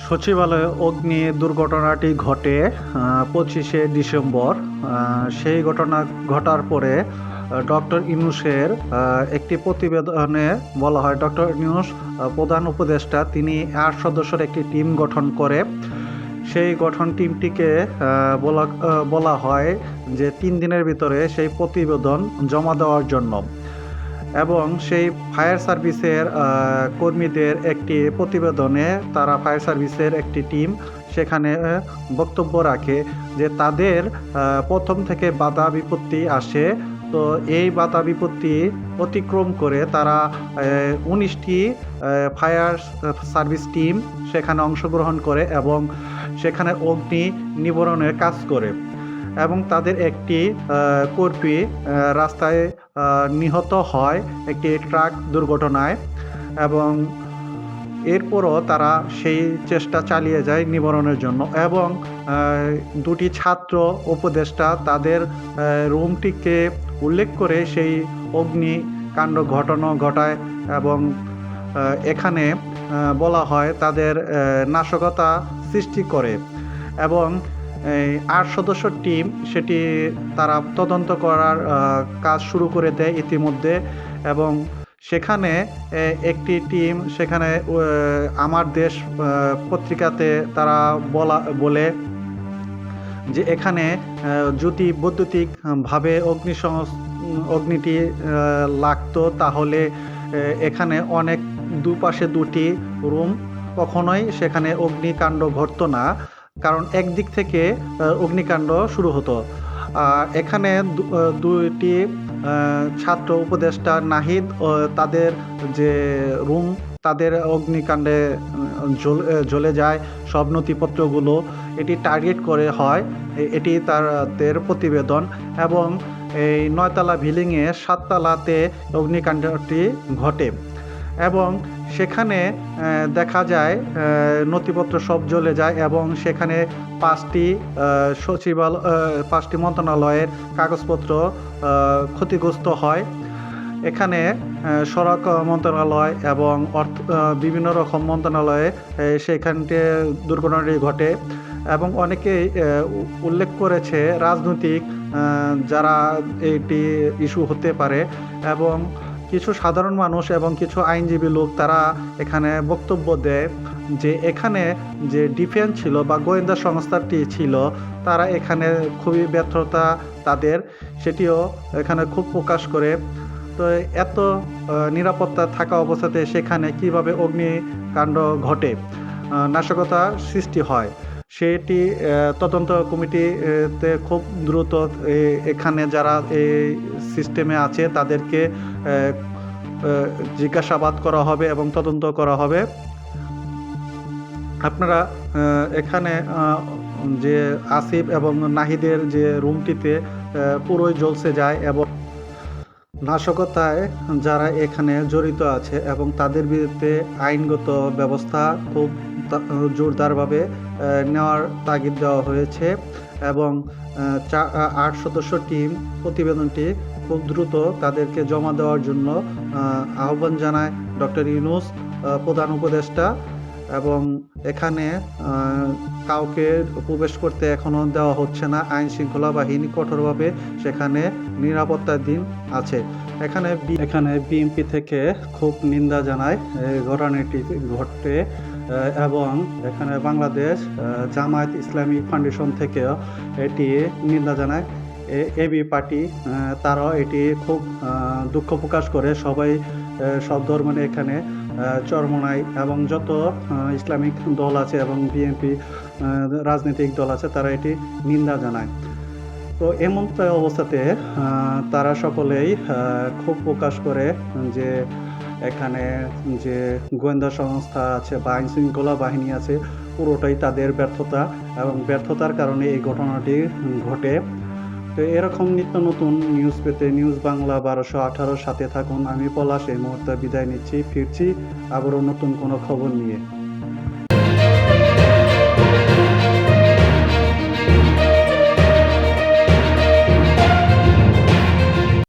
সচিবালয়ে অগ্নি দুর্ঘটনাটি ঘটে 25শে ডিসেম্বর। সেই ঘটনা ঘটার পরে ডক্টর ইউনূসের একটি প্রতিবেদনে বলা হয়, ডক্টর ইউনূস প্রধান উপদেষ্টা তিনি 8 সদস্যের একটি টিম গঠন করে। সেই টিমটিকে বলা হয় যে 3 দিনের ভিতরে সেই প্রতিবেদন জমা দেওয়ার জন্য। এবং সেই ফায়ার সার্ভিসের কর্মীদের একটি প্রতিবেদনে তারা ফায়ার সার্ভিসের একটি টিম সেখানে বক্তব্য রাখে যে তাদের প্রথম থেকে বাধা বিপত্তি আসে। তো এই বাধা বিপত্তি অতিক্রম করে তারা 19টি ফায়ার সার্ভিস টিম সেখানে অংশগ্রহণ করে এবং সেখানে অগ্নি নিবারণের কাজ করে। এবং তাদের একটি কর্মী রাস্তায় নিহত হয় একটি ট্রাক দুর্ঘটনায়। এবং এরপরও তারা সেই চেষ্টা চালিয়ে যায় নিবারণের জন্য। এবং দুটি ছাত্র উপদেষ্টা তাদের রুমটিকে উল্লেখ করে সেই অগ্নিকাণ্ড ঘটায়। এবং এখানে বলা হয় তাদের নাশকতা সৃষ্টি করে। এবং 8 সদস্য টিম সেটি তারা তদন্ত করার কাজ শুরু করে দেয় ইতিমধ্যে। এবং সেখানে একটি টিম সেখানে আমার দেশ পত্রিকাতে তারা বলে যে এখানে যদি বৈদ্যুতিকভাবে অগ্নিটি লাগতো তাহলে এখানে অনেক দুপাশে দুটি রুম কখনোই সেখানে অগ্নিকাণ্ড ঘটতো না, কারণ একদিক থেকে অগ্নিকাণ্ড শুরু হতো। এখানে দুইটি ছাত্র উপদেষ্টা নাহিদ তাদের যে রুম তাদের অগ্নিকাণ্ডে জ্বলে যায় সব নথিপত্রগুলো, এটি টার্গেট করে হয়, এটি তাদের প্রতিবেদন। এবং এই 9তলা বিল্ডিংয়ে 7তলাতে অগ্নিকাণ্ডটি ঘটে। এবং সেখানে দেখা যায় নথিপত্র সব জ্বলে যায় এবং সেখানে 5টি মন্ত্রণালয়ের কাগজপত্র ক্ষতিগ্রস্ত হয়। এখানে সড়ক মন্ত্রণালয় এবং বিভিন্ন রকম মন্ত্রণালয়ে সেখানটি দুর্ঘটনাটি ঘটে। এবং অনেকেই উল্লেখ করেছে রাজনৈতিক যারা এটি ইস্যু হতে পারে। এবং কিছু সাধারণ মানুষ এবং কিছু আইনজীবী লোক তারা এখানে বক্তব্য দেয় যে এখানে যে ডিফেন্স ছিল বা গোয়েন্দা সংস্থাটি ছিল তারা এখানে খুবই ব্যর্থতা তাদের, সেটিও এখানে খুব প্রকাশ করে। তো এত নিরাপত্তা থাকা অবস্থাতে সেখানে কিভাবে অগ্নিকাণ্ড ঘটে, নাশকতা সৃষ্টি হয়, সেটি তদন্ত কমিটিতে খুব দ্রুত এখানে যারা এই সিস্টেমে আছে তাদেরকে জিজ্ঞাসাবাদ করা হবে এবং তদন্ত করা হবে। আপনারা এখানে যে আসিফ এবং নাহিদের যে রুমটিতে পুরোই জ্বলসে যায় এবং নাশকতায় যারা এখানে জড়িত আছে এবং তাদের বিরুদ্ধে আইনগত ব্যবস্থা খুব জোরদারভাবে নেওয়ার তাগিদ দেওয়া হয়েছে। এবং 8 সদস্য টিম প্রতিবেদনটি খুব দ্রুত তাদেরকে জমা দেওয়ার জন্য আহ্বান জানায় ডক্টর ইউনূস প্রধান উপদেষ্টা। এবং এখানে কাউকে প্রবেশ করতে এখনও দেওয়া হচ্ছে না, আইন শৃঙ্খলা বাহিনী কঠোরভাবে সেখানে নিরাপত্তার দিন আছে। এখানে বিএনপি থেকে খুব নিন্দা জানায় ঘটনাটি ঘটে। এবং এখানে বাংলাদেশ জামায়াত ইসলামী ফাউন্ডেশন থেকেও এটি নিন্দা জানায়। এবি পার্টি তারাও এটি খুব দুঃখ প্রকাশ করে। সব ধর্মের এখানে চরমোনাই এবং যত ইসলামিক দল আছে এবং বিএনপি রাজনৈতিক দল আছে তারা এটি নিন্দা জানায়। তো এমন অবস্থাতে তারা সকলেই খুব প্রকাশ করে যে এখানে যে গোয়েন্দা সংস্থা আছে বা আইন শৃঙ্খলা বাহিনী আছে পুরোটাই তাদের ব্যর্থতা এবং ব্যর্থতার কারণে এই ঘটনাটি ঘটে। তো এরকম নিত্য নতুন নিউজ পেতে নিউজ বাংলা 1218 সাথে থাকুন। আমি পলাশ এই মুহূর্তে বিদায় নিচ্ছি, ফিরছি আবারও নতুন কোনো খবর নিয়ে।